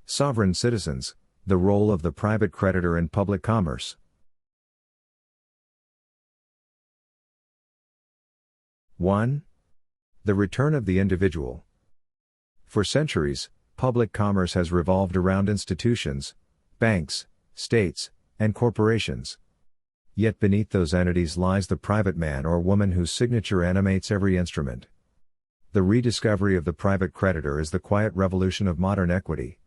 Sovereign citizens, the role of the private creditor in public commerce. 1. The return of the individual. For centuries, public commerce has revolved around institutions, banks, states, and corporations. Yet beneath those entities lies the private man or woman whose signature animates every instrument. The rediscovery of the private creditor is the quiet revolution of modern equity.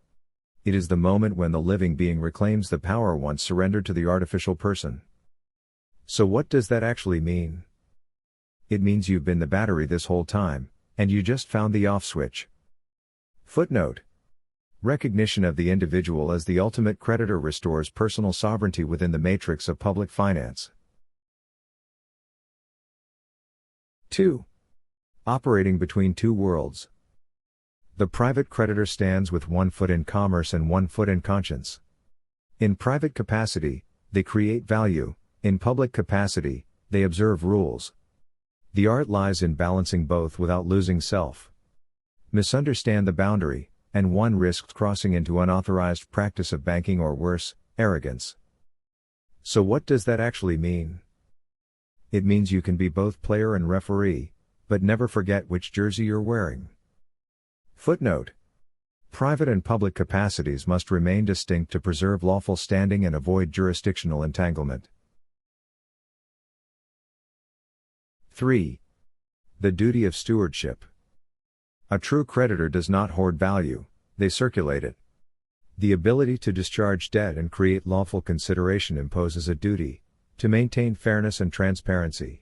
It is the moment when the living being reclaims the power once surrendered to the artificial person. So what does that actually mean? It means you've been the battery this whole time, and you just found the off switch. Footnote. Recognition of the individual as the ultimate creditor restores personal sovereignty within the matrix of public finance. 2. Operating between two worlds. The private creditor stands with one foot in commerce and one foot in conscience. In private capacity, they create value; in public capacity, they observe rules. The art lies in balancing both without losing self. Misunderstand the boundary, and one risks crossing into unauthorized practice of banking or worse, arrogance. So what does that actually mean? It means you can be both player and referee, but never forget which jersey you're wearing. Footnote. Private and public capacities must remain distinct to preserve lawful standing and avoid jurisdictional entanglement. 3. The duty of stewardship. A true creditor does not hoard value, they circulate it. The ability to discharge debt and create lawful consideration imposes a duty to maintain fairness and transparency.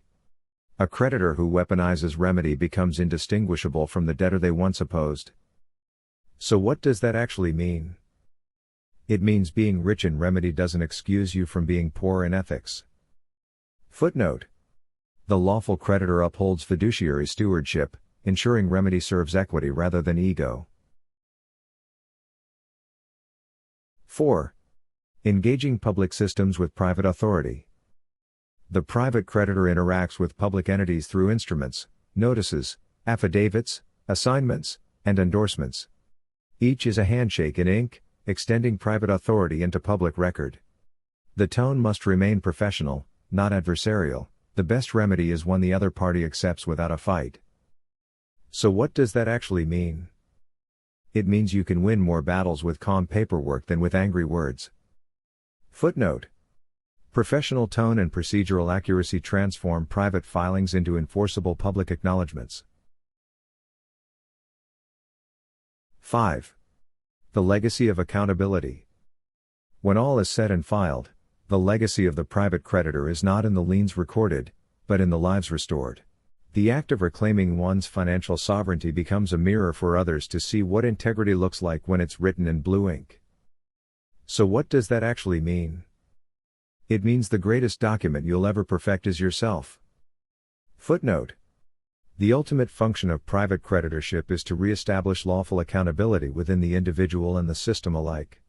A creditor who weaponizes remedy becomes indistinguishable from the debtor they once opposed. So what does that actually mean? It means being rich in remedy doesn't excuse you from being poor in ethics. Footnote. The lawful creditor upholds fiduciary stewardship, ensuring remedy serves equity rather than ego. 4. Engaging public systems with private authority. The private creditor interacts with public entities through instruments, notices, affidavits, assignments, and endorsements. Each is a handshake in ink, extending private authority into public record. The tone must remain professional, not adversarial. The best remedy is one the other party accepts without a fight. So what does that actually mean? It means you can win more battles with calm paperwork than with angry words. Footnote. Professional tone and procedural accuracy transform private filings into enforceable public acknowledgments. 5. The legacy of accountability. When all is said and filed, the legacy of the private creditor is not in the liens recorded, but in the lives restored. The act of reclaiming one's financial sovereignty becomes a mirror for others to see what integrity looks like when it's written in blue ink. So what does that actually mean? It means the greatest document you'll ever perfect is yourself. Footnote. The ultimate function of private creditorship is to re-establish lawful accountability within the individual and the system alike.